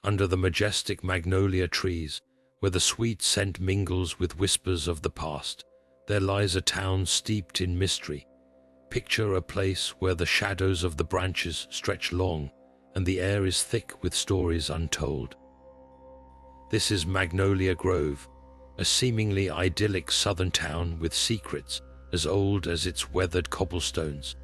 Under the majestic magnolia trees, where the sweet scent mingles with whispers of the past, there lies a town steeped in mystery. Picture a place where the shadows of the branches stretch long and the air is thick with stories untold. This is Magnolia Grove, a seemingly idyllic southern town with secrets as old as its weathered cobblestones.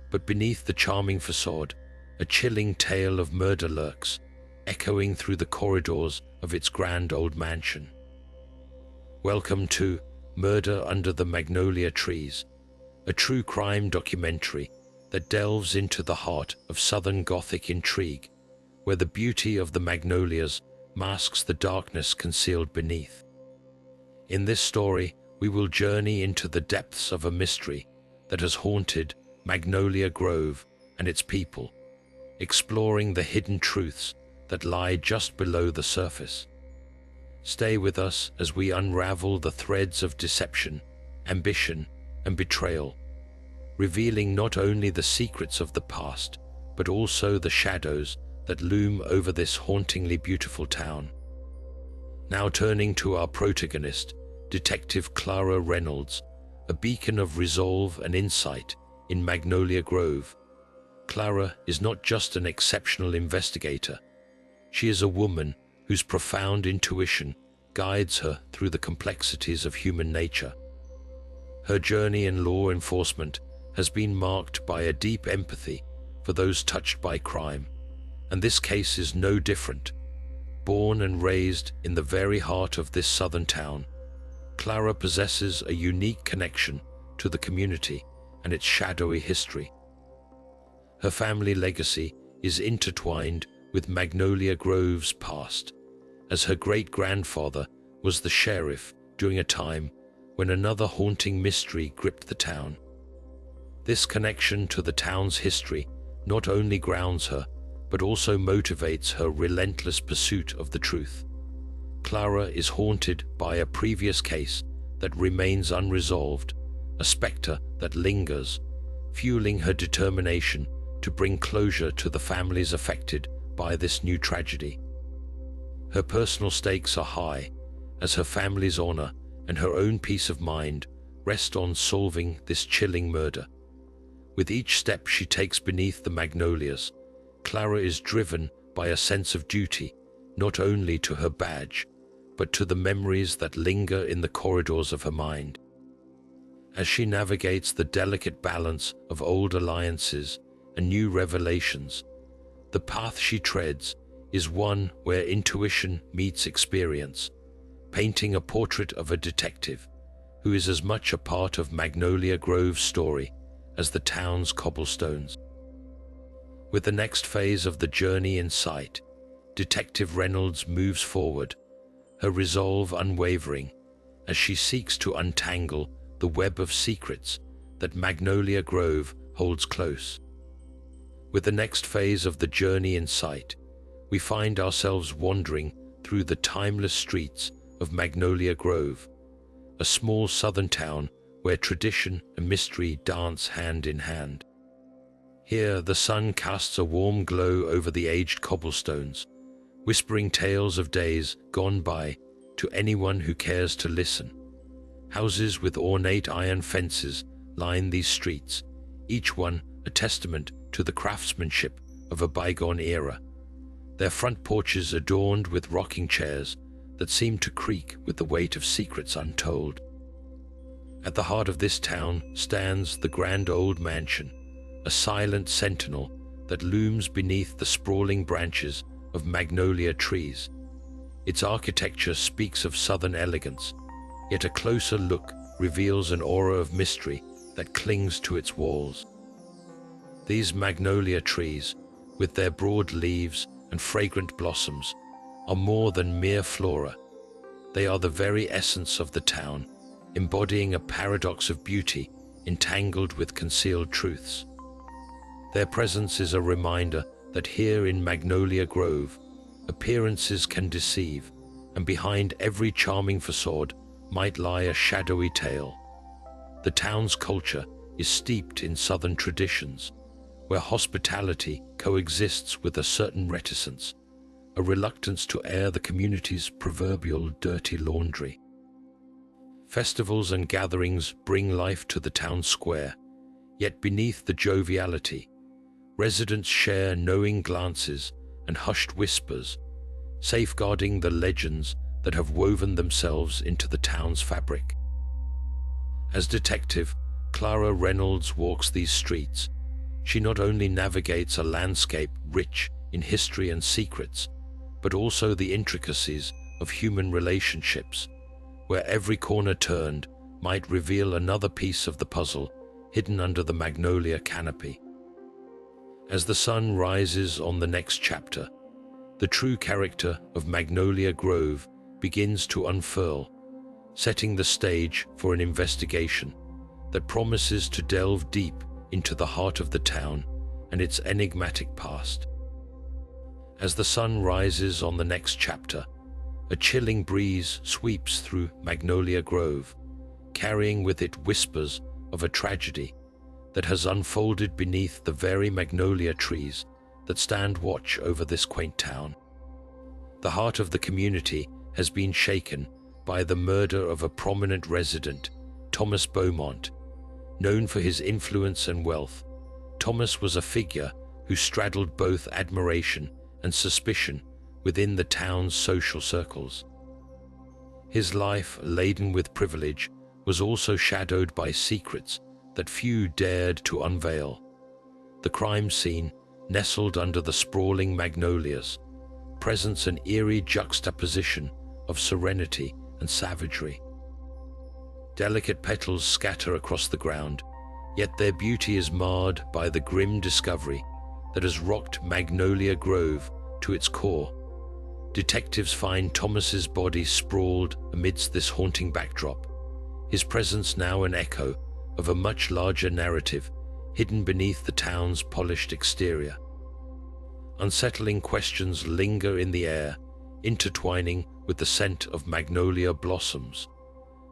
But beneath the charming facade, a chilling tale of murder lurks, echoing through the corridors of its grand old mansion. Welcome to Murder Under the Magnolia Trees, a true crime documentary that delves into the heart of Southern Gothic intrigue, where the beauty of the magnolias masks the darkness concealed beneath. In this story, we will journey into the depths of a mystery that has haunted Magnolia Grove and its people, exploring the hidden truths that lie just below the surface. Stay with us as we unravel the threads of deception, ambition, and betrayal, revealing not only the secrets of the past, but also the shadows that loom over this hauntingly beautiful town. Now turning to our protagonist, Detective Clara Reynolds, a beacon of resolve and insight in Magnolia Grove. Clara is not just an exceptional investigator. She is a woman whose profound intuition guides her through the complexities of human nature. Her journey in law enforcement has been marked by a deep empathy for those touched by crime, and this case is no different. Born and raised in the very heart of this southern town, Clara possesses a unique connection to the community and its shadowy history. Her family legacy is intertwined with Magnolia Grove's past, as her great-grandfather was the sheriff during a time when another haunting mystery gripped the town. This connection to the town's history not only grounds her, but also motivates her relentless pursuit of the truth. Clara is haunted by a previous case that remains unresolved, a specter that lingers, fueling her determination to bring closure to the families affected by this new tragedy. Her personal stakes are high, as her family's honor and her own peace of mind rest on solving this chilling murder. With each step she takes beneath the magnolias, Clara is driven by a sense of duty, not only to her badge, but to the memories that linger in the corridors of her mind. As she navigates the delicate balance of old alliances and new revelations, the path she treads is one where intuition meets experience, painting a portrait of a detective who is as much a part of Magnolia Grove's story as the town's cobblestones. With the next phase of the journey in sight, Detective Reynolds moves forward, her resolve unwavering as she seeks to untangle the web of secrets that Magnolia Grove holds close. With the next phase of the journey in sight, we find ourselves wandering through the timeless streets of Magnolia Grove, a small southern town where tradition and mystery dance hand in hand. Here, the sun casts a warm glow over the aged cobblestones, whispering tales of days gone by to anyone who cares to listen. Houses with ornate iron fences line these streets, each one a testament to the craftsmanship of a bygone era, their front porches adorned with rocking chairs that seem to creak with the weight of secrets untold. At the heart of this town stands the grand old mansion, a silent sentinel that looms beneath the sprawling branches of magnolia trees. Its architecture speaks of southern elegance, yet a closer look reveals an aura of mystery that clings to its walls. These magnolia trees, with their broad leaves and fragrant blossoms, are more than mere flora. They are the very essence of the town, embodying a paradox of beauty entangled with concealed truths. Their presence is a reminder that here in Magnolia Grove, appearances can deceive, and behind every charming facade might lie a shadowy tale. The town's culture is steeped in southern traditions, where hospitality coexists with a certain reticence, a reluctance to air the community's proverbial dirty laundry. Festivals and gatherings bring life to the town square, yet beneath the joviality, residents share knowing glances and hushed whispers, safeguarding the legends that have woven themselves into the town's fabric. As Detective Clara Reynolds walks these streets, she not only navigates a landscape rich in history and secrets, but also the intricacies of human relationships, where every corner turned might reveal another piece of the puzzle hidden under the magnolia canopy. As the sun rises on the next chapter, the true character of Magnolia Grove begins to unfurl, setting the stage for an investigation that promises to delve deep into the heart of the town and its enigmatic past. As the sun rises on the next chapter, a chilling breeze sweeps through Magnolia Grove, carrying with it whispers of a tragedy that has unfolded beneath the very magnolia trees that stand watch over this quaint town. The heart of the community has been shaken by the murder of a prominent resident, Thomas Beaumont. Known for his influence and wealth, Thomas was a figure who straddled both admiration and suspicion within the town's social circles. His life, laden with privilege, was also shadowed by secrets that few dared to unveil. The crime scene, nestled under the sprawling magnolias, presents an eerie juxtaposition of serenity and savagery. Delicate petals scatter across the ground, yet their beauty is marred by the grim discovery that has rocked Magnolia Grove to its core. Detectives find Thomas's body sprawled amidst this haunting backdrop, his presence now an echo of a much larger narrative hidden beneath the town's polished exterior. Unsettling questions linger in the air, intertwining with the scent of magnolia blossoms.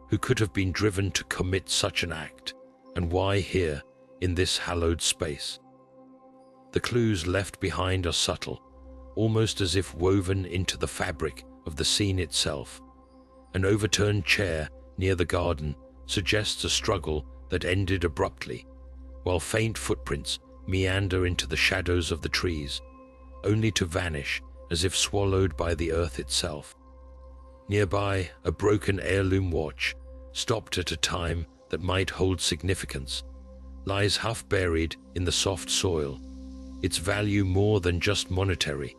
Who could have been driven to commit such an act, and why here, in this hallowed space? The clues left behind are subtle, almost as if woven into the fabric of the scene itself. An overturned chair near the garden suggests a struggle that ended abruptly, while faint footprints meander into the shadows of the trees, only to vanish as if swallowed by the earth itself. Nearby, a broken heirloom watch, stopped at a time that might hold significance, lies half-buried in the soft soil, its value more than just monetary.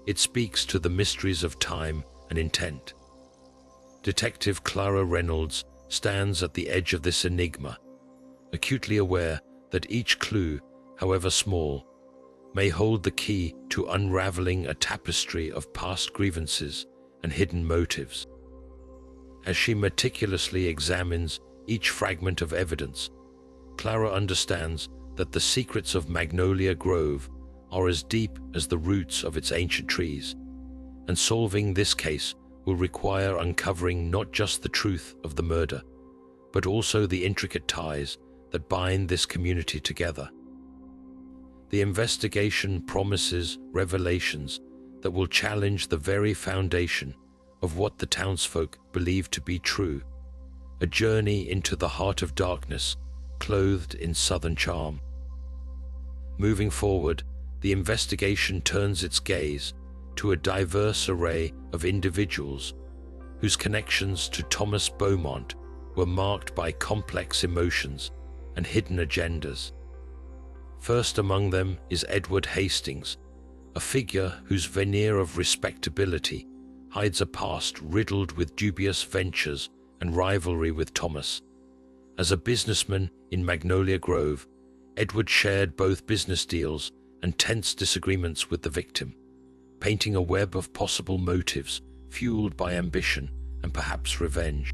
It speaks to the mysteries of time and intent. Detective Clara Reynolds stands at the edge of this enigma, acutely aware that each clue, however small, may hold the key to unraveling a tapestry of past grievances and hidden motives. As she meticulously examines each fragment of evidence, Clara understands that the secrets of Magnolia Grove are as deep as the roots of its ancient trees, and solving this case will require uncovering not just the truth of the murder, but also the intricate ties that bind this community together. The investigation promises revelations that will challenge the very foundation of what the townsfolk believe to be true, a journey into the heart of darkness, clothed in southern charm. Moving forward, the investigation turns its gaze to a diverse array of individuals whose connections to Thomas Beaumont were marked by complex emotions and hidden agendas. First among them is Edward Hastings, a figure whose veneer of respectability hides a past riddled with dubious ventures and rivalry with Thomas. As a businessman in Magnolia Grove, Edward shared both business deals and tense disagreements with the victim, painting a web of possible motives fueled by ambition and perhaps revenge.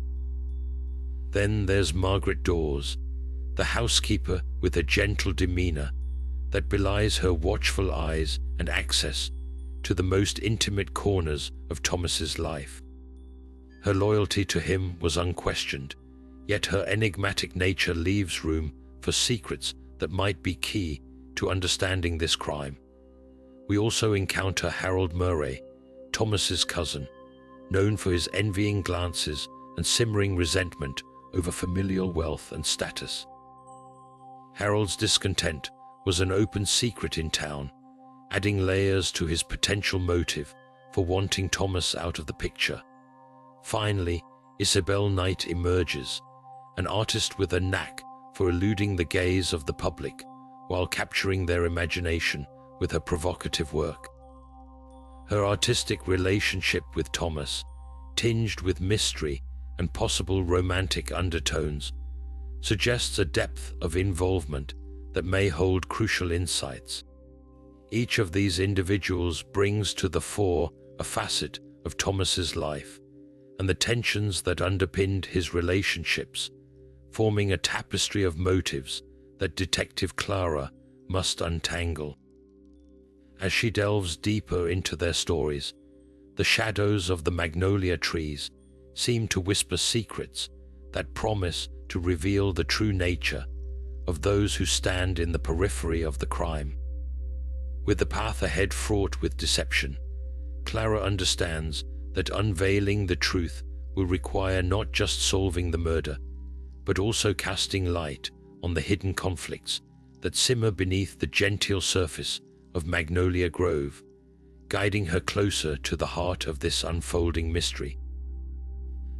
Then there's Margaret Dawes, the housekeeper with a gentle demeanor that belies her watchful eyes and access to the most intimate corners of Thomas's life. Her loyalty to him was unquestioned, yet her enigmatic nature leaves room for secrets that might be key to understanding this crime. We also encounter Harold Murray, Thomas's cousin, known for his envying glances and simmering resentment over familial wealth and status. Harold's discontent was an open secret in town, adding layers to his potential motive for wanting Thomas out of the picture. Finally, Isabel Knight emerges, an artist with a knack for eluding the gaze of the public while capturing their imagination with her provocative work. Her artistic relationship with Thomas, tinged with mystery and possible romantic undertones, suggests a depth of involvement that may hold crucial insights. Each of these individuals brings to the fore a facet of Thomas's life and the tensions that underpinned his relationships, forming a tapestry of motives that Detective Clara must untangle. As she delves deeper into their stories, the shadows of the magnolia trees seem to whisper secrets that promise to reveal the true nature of those who stand in the periphery of the crime. With the path ahead fraught with deception, Clara understands that unveiling the truth will require not just solving the murder, but also casting light on the hidden conflicts that simmer beneath the genteel surface of Magnolia Grove, guiding her closer to the heart of this unfolding mystery.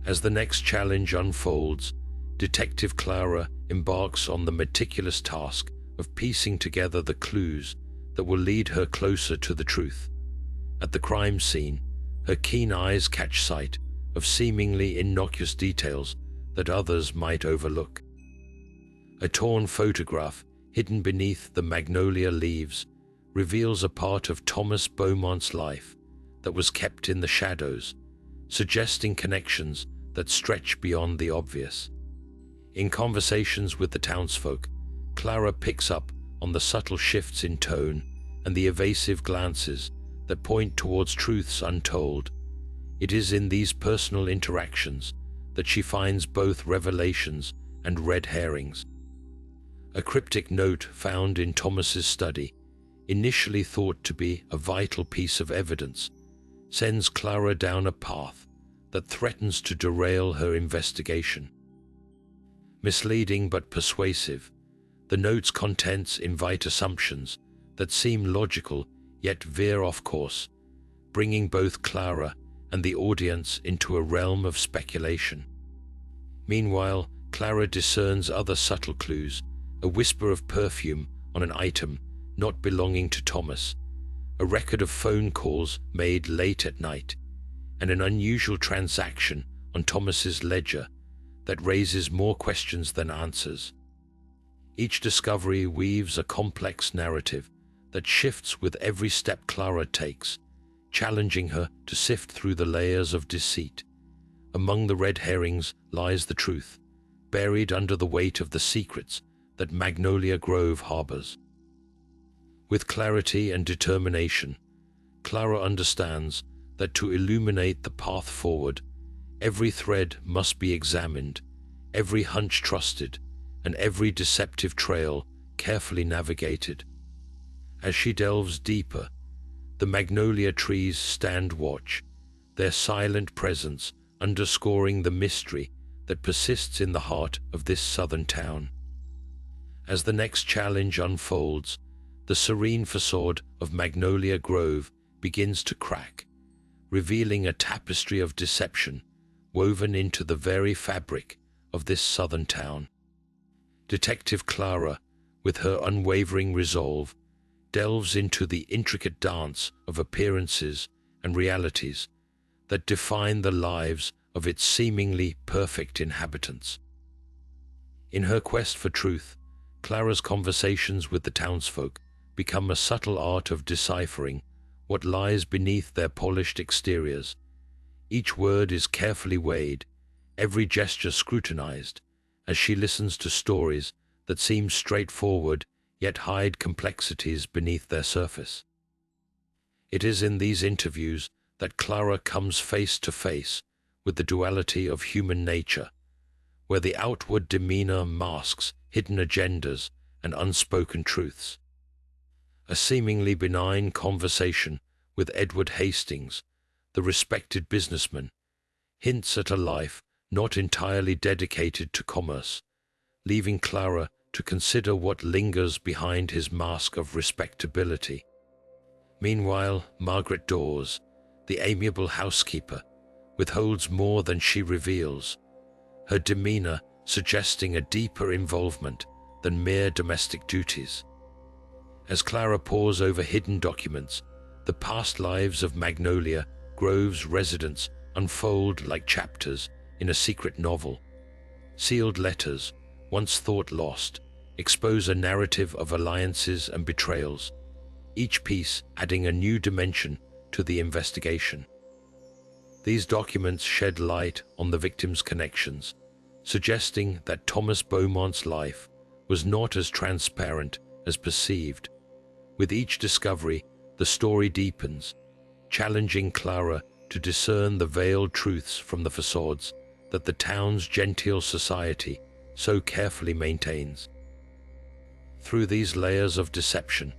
As the next challenge unfolds, Detective Clara embarks on the meticulous task of piecing together the clues that will lead her closer to the truth. At the crime scene, her keen eyes catch sight of seemingly innocuous details that others might overlook. A torn photograph hidden beneath the magnolia leaves reveals a part of Thomas Beaumont's life that was kept in the shadows, suggesting connections that stretch beyond the obvious. In conversations with the townsfolk, Clara picks up on the subtle shifts in tone and the evasive glances that point towards truths untold. It is in these personal interactions that she finds both revelations and red herrings. A cryptic note found in Thomas's study, initially thought to be a vital piece of evidence, sends Clara down a path that threatens to derail her investigation. Misleading but persuasive, the note's contents invite assumptions that seem logical yet veer off course, bringing both Clara and the audience into a realm of speculation. Meanwhile, Clara discerns other subtle clues, a whisper of perfume on an item not belonging to Thomas, a record of phone calls made late at night, and an unusual transaction on Thomas's ledger that raises more questions than answers. Each discovery weaves a complex narrative that shifts with every step Clara takes, challenging her to sift through the layers of deceit. Among the red herrings lies the truth, buried under the weight of the secrets that Magnolia Grove harbors. With clarity and determination, Clara understands that to illuminate the path forward, every thread must be examined, every hunch trusted, and every deceptive trail carefully navigated. As she delves deeper, the magnolia trees stand watch, their silent presence underscoring the mystery that persists in the heart of this southern town. As the next challenge unfolds, the serene facade of Magnolia Grove begins to crack, revealing a tapestry of deception woven into the very fabric of this southern town. Detective Clara, with her unwavering resolve, delves into the intricate dance of appearances and realities that define the lives of its seemingly perfect inhabitants. In her quest for truth, Clara's conversations with the townsfolk become a subtle art of deciphering what lies beneath their polished exteriors. Each word is carefully weighed, every gesture scrutinized, as she listens to stories that seem straightforward yet hide complexities beneath their surface. It is in these interviews that Clara comes face to face with the duality of human nature, where the outward demeanor masks hidden agendas and unspoken truths. A seemingly benign conversation with Edward Hastings, the respected businessman, hints at a life not entirely dedicated to commerce, leaving Clara to consider what lingers behind his mask of respectability. Meanwhile, Margaret Dawes, the amiable housekeeper, withholds more than she reveals, her demeanor suggesting a deeper involvement than mere domestic duties. As Clara pores over hidden documents, the past lives of Magnolia Grove's residents unfold like chapters in a secret novel. Sealed letters, once thought lost, expose a narrative of alliances and betrayals, each piece adding a new dimension to the investigation. These documents shed light on the victim's connections, suggesting that Thomas Beaumont's life was not as transparent as perceived. With each discovery, the story deepens, challenging Clara to discern the veiled truths from the facades that the town's genteel society so carefully maintains. Through these layers of deception,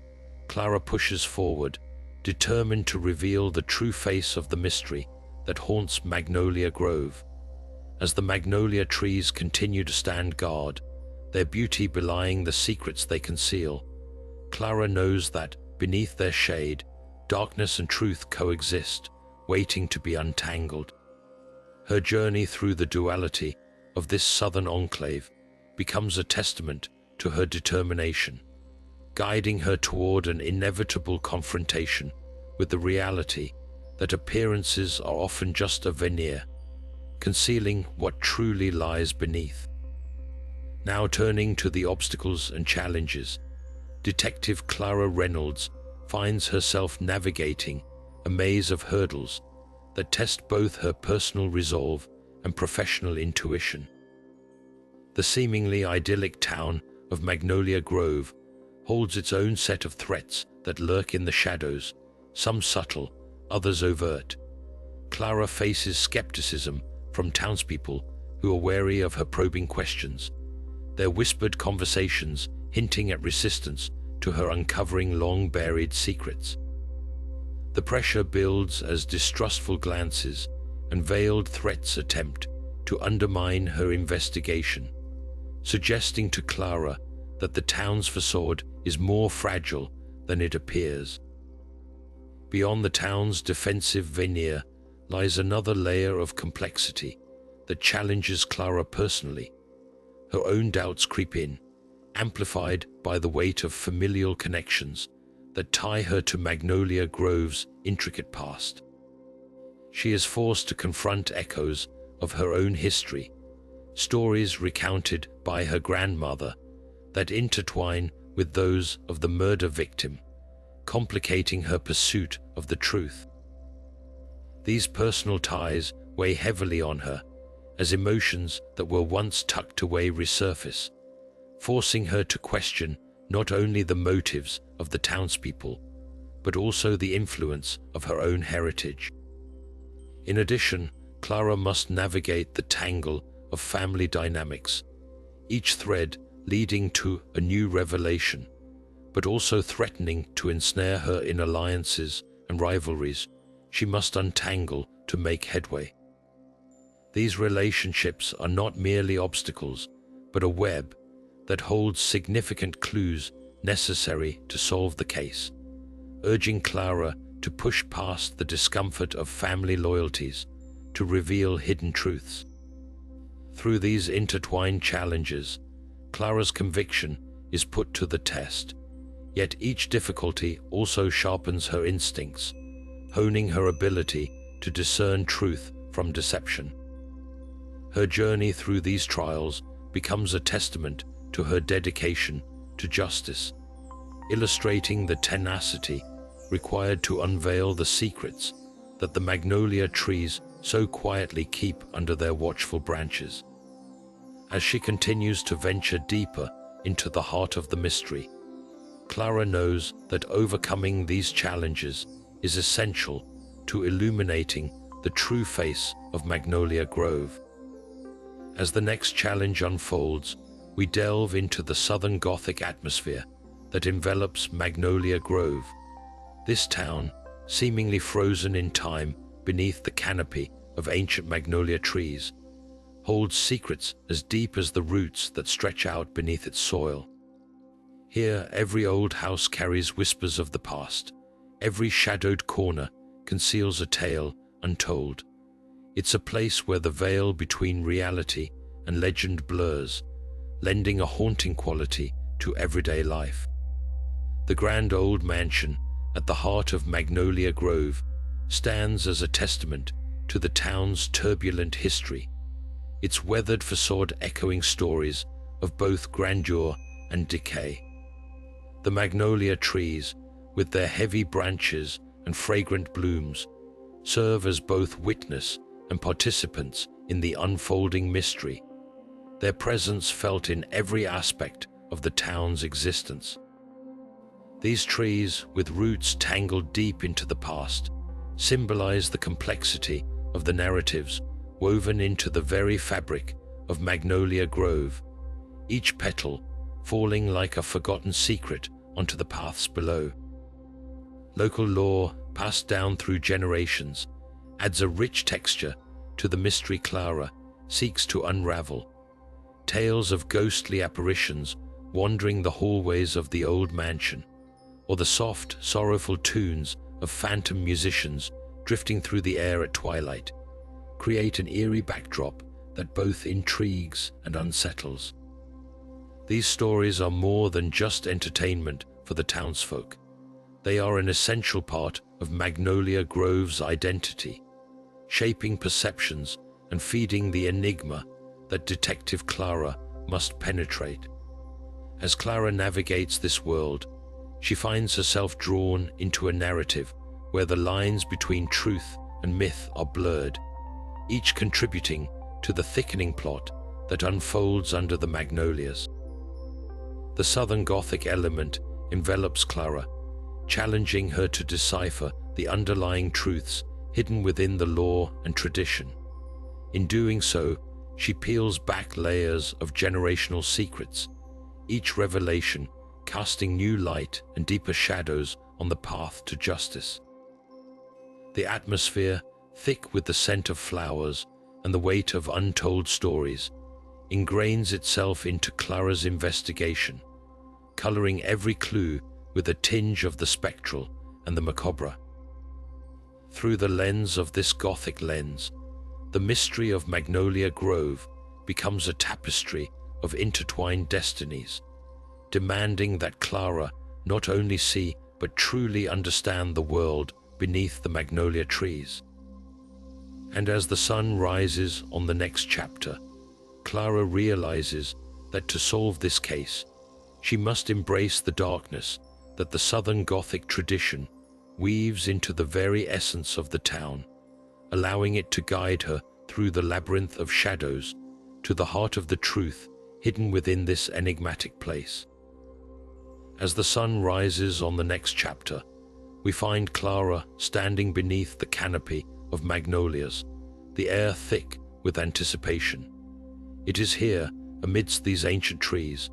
Clara pushes forward, determined to reveal the true face of the mystery that haunts Magnolia Grove. As the magnolia trees continue to stand guard, their beauty belying the secrets they conceal, Clara knows that, beneath their shade, darkness and truth coexist, waiting to be untangled. Her journey through the duality of this southern enclave becomes a testament to her determination, guiding her toward an inevitable confrontation with the reality that appearances are often just a veneer, concealing what truly lies beneath. Now turning to the obstacles and challenges, Detective Clara Reynolds finds herself navigating a maze of hurdles that test both her personal resolve and professional intuition. The seemingly idyllic town of Magnolia Grove holds its own set of threats that lurk in the shadows, some subtle, others overt. Clara faces skepticism from townspeople who are wary of her probing questions, their whispered conversations hinting at resistance to her uncovering long-buried secrets. The pressure builds as distrustful glances and veiled threats attempt to undermine her investigation, suggesting to Clara that the town's facade is more fragile than it appears. Beyond the town's defensive veneer lies another layer of complexity that challenges Clara personally. Her own doubts creep in, amplified by the weight of familial connections that tie her to Magnolia Grove's intricate past. She is forced to confront echoes of her own history, stories recounted by her grandmother that intertwine with those of the murder victim, complicating her pursuit of the truth. These personal ties weigh heavily on her as emotions that were once tucked away resurface, forcing her to question not only the motives of the townspeople, but also the influence of her own heritage. In addition, Clara must navigate the tangle of family dynamics, each thread leading to a new revelation, but also threatening to ensnare her in alliances and rivalries she must untangle to make headway. These relationships are not merely obstacles, but a web that holds significant clues necessary to solve the case, urging Clara to push past the discomfort of family loyalties to reveal hidden truths. Through these intertwined challenges, Clara's conviction is put to the test, yet each difficulty also sharpens her instincts, honing her ability to discern truth from deception. Her journey through these trials becomes a testament to her dedication to justice, illustrating the tenacity required to unveil the secrets that the magnolia trees so quietly keep under their watchful branches. As she continues to venture deeper into the heart of the mystery, Clara knows that overcoming these challenges is essential to illuminating the true face of Magnolia Grove. As the next challenge unfolds, we delve into the Southern Gothic atmosphere that envelops Magnolia Grove. This town, seemingly frozen in time, beneath the canopy of ancient magnolia trees, holds secrets as deep as the roots that stretch out beneath its soil. Here, every old house carries whispers of the past. Every shadowed corner conceals a tale untold. It's a place where the veil between reality and legend blurs, lending a haunting quality to everyday life. The grand old mansion at the heart of Magnolia Grove stands as a testament to the town's turbulent history, its weathered facade echoing stories of both grandeur and decay. The magnolia trees, with their heavy branches and fragrant blooms, serve as both witness and participants in the unfolding mystery, their presence felt in every aspect of the town's existence. These trees, with roots tangled deep into the past, symbolize the complexity of the narratives woven into the very fabric of Magnolia Grove, each petal falling like a forgotten secret onto the paths below. Local lore, passed down through generations, adds a rich texture to the mystery Clara seeks to unravel. Tales of ghostly apparitions wandering the hallways of the old mansion, or the soft, sorrowful tunes of phantom musicians drifting through the air at twilight, create an eerie backdrop that both intrigues and unsettles. These stories are more than just entertainment for the townsfolk. They are an essential part of Magnolia Grove's identity, shaping perceptions and feeding the enigma that Detective Clara must penetrate. As Clara navigates this world, she finds herself drawn into a narrative where the lines between truth and myth are blurred, each contributing to the thickening plot that unfolds under the magnolias. The Southern Gothic element envelops Clara, challenging her to decipher the underlying truths hidden within the lore and tradition. In doing so, she peels back layers of generational secrets, each revelation casting new light and deeper shadows on the path to justice. The atmosphere, thick with the scent of flowers and the weight of untold stories, ingrains itself into Clara's investigation, coloring every clue with a tinge of the spectral and the macabre. Through the lens of this Gothic lens, the mystery of Magnolia Grove becomes a tapestry of intertwined destinies, demanding that Clara not only see but truly understand the world beneath the magnolia trees. And as the sun rises on the next chapter, Clara realizes that to solve this case, she must embrace the darkness that the Southern Gothic tradition weaves into the very essence of the town, allowing it to guide her through the labyrinth of shadows to the heart of the truth hidden within this enigmatic place. As the sun rises on the next chapter, we find Clara standing beneath the canopy of magnolias, the air thick with anticipation. It is here, amidst these ancient trees,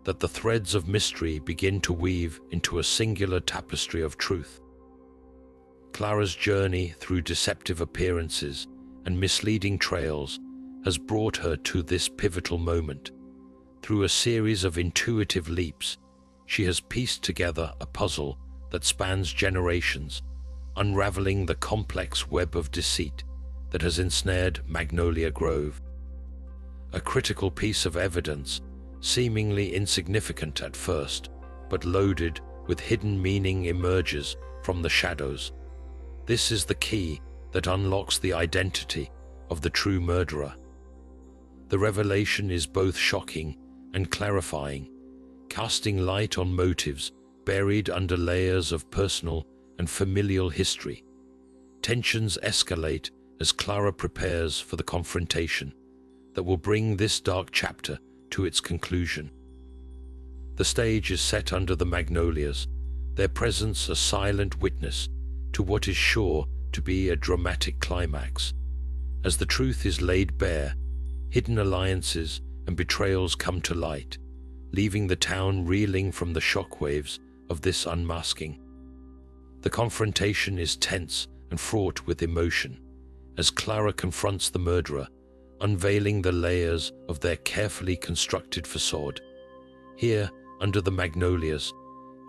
that the threads of mystery begin to weave into a singular tapestry of truth. Clara's journey through deceptive appearances and misleading trails has brought her to this pivotal moment. Through a series of intuitive leaps, she has pieced together a puzzle that spans generations, unraveling the complex web of deceit that has ensnared Magnolia Grove. A critical piece of evidence, seemingly insignificant at first, but loaded with hidden meaning, emerges from the shadows. This is the key that unlocks the identity of the true murderer. The revelation is both shocking and clarifying, casting light on motives buried under layers of personal and familial history. Tensions escalate as Clara prepares for the confrontation that will bring this dark chapter to its conclusion. The stage is set under the magnolias, their presence a silent witness to what is sure to be a dramatic climax. As the truth is laid bare, hidden alliances and betrayals come to light, leaving the town reeling from the shockwaves of this unmasking. The confrontation is tense and fraught with emotion, as Clara confronts the murderer, unveiling the layers of their carefully constructed facade. Here, under the magnolias,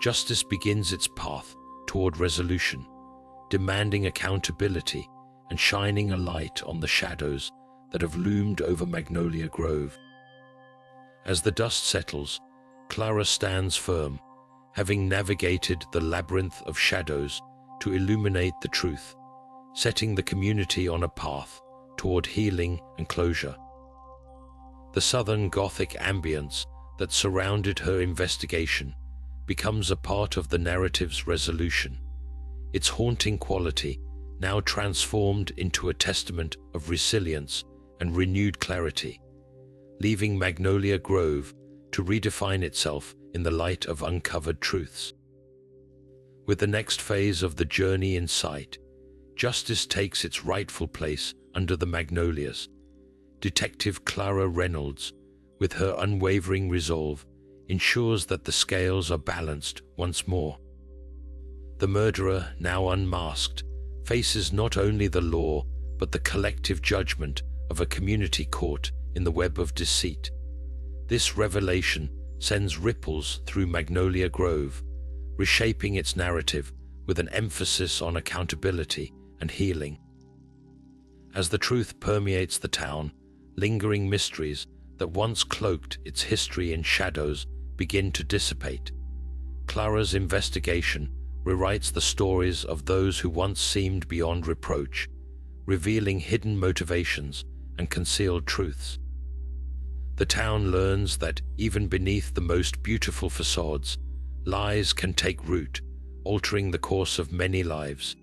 justice begins its path toward resolution, demanding accountability and shining a light on the shadows that have loomed over Magnolia Grove. As the dust settles, Clara stands firm, having navigated the labyrinth of shadows to illuminate the truth, setting the community on a path toward healing and closure. The Southern Gothic ambience that surrounded her investigation becomes a part of the narrative's resolution, its haunting quality now transformed into a testament of resilience and renewed clarity, leaving Magnolia Grove to redefine itself in the light of uncovered truths. With the next phase of the journey in sight, justice takes its rightful place under the magnolias. Detective Clara Reynolds, with her unwavering resolve, ensures that the scales are balanced once more. The murderer, now unmasked, faces not only the law but the collective judgment of a community caught in the web of deceit. This revelation sends ripples through Magnolia Grove, reshaping its narrative with an emphasis on accountability and healing. As the truth permeates the town, lingering mysteries that once cloaked its history in shadows begin to dissipate. Clara's investigation rewrites the stories of those who once seemed beyond reproach, revealing hidden motivations and concealed truths. The town learns that even beneath the most beautiful facades, lies can take root, altering the course of many lives.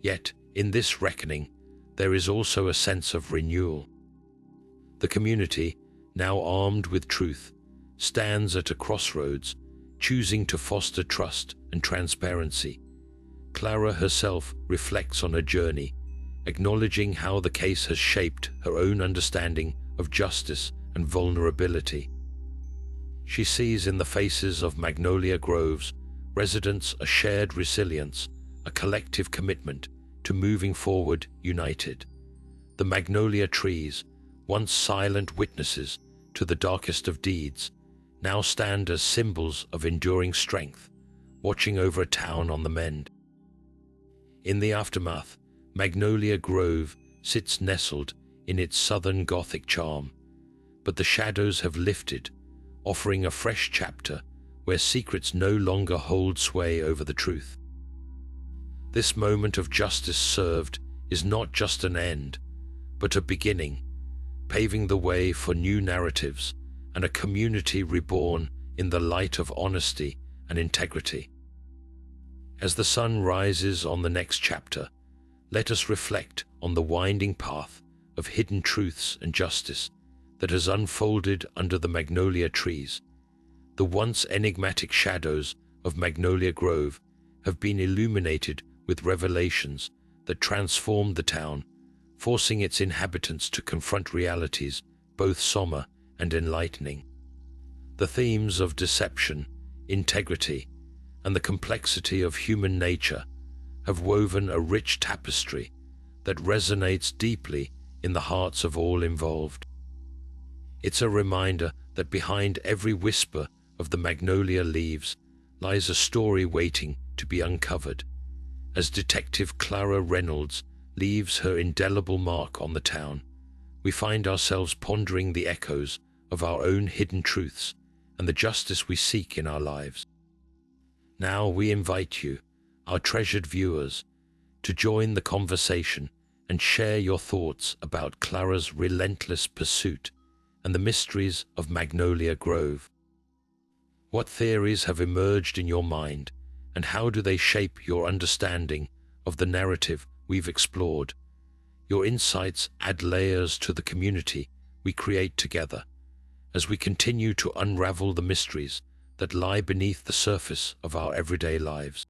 Yet, in this reckoning, there is also a sense of renewal. The community, now armed with truth, stands at a crossroads, choosing to foster trust and transparency. Clara herself reflects on her journey, acknowledging how the case has shaped her own understanding of justice and vulnerability. She sees in the faces of Magnolia Grove's residents a shared resilience, a collective commitment to moving forward united. The magnolia trees, once silent witnesses to the darkest of deeds, now stand as symbols of enduring strength, watching over a town on the mend. In the aftermath, Magnolia Grove sits nestled in its Southern Gothic charm, but the shadows have lifted, offering a fresh chapter where secrets no longer hold sway over the truth. This moment of justice served is not just an end, but a beginning, paving the way for new narratives and a community reborn in the light of honesty and integrity. As the sun rises on the next chapter, let us reflect on the winding path of hidden truths and justice that has unfolded under the magnolia trees. The once enigmatic shadows of Magnolia Grove have been illuminated with revelations that transformed the town, forcing its inhabitants to confront realities both somber and enlightening. The themes of deception, integrity, and the complexity of human nature have woven a rich tapestry that resonates deeply in the hearts of all involved. It's a reminder that behind every whisper of the magnolia leaves lies a story waiting to be uncovered. As Detective Clara Reynolds leaves her indelible mark on the town, we find ourselves pondering the echoes of our own hidden truths and the justice we seek in our lives. Now we invite you, our treasured viewers, to join the conversation and share your thoughts about Clara's relentless pursuit and the mysteries of Magnolia Grove. What theories have emerged in your mind, and how do they shape your understanding of the narrative we've explored? Your insights add layers to the community we create together as we continue to unravel the mysteries that lie beneath the surface of our everyday lives.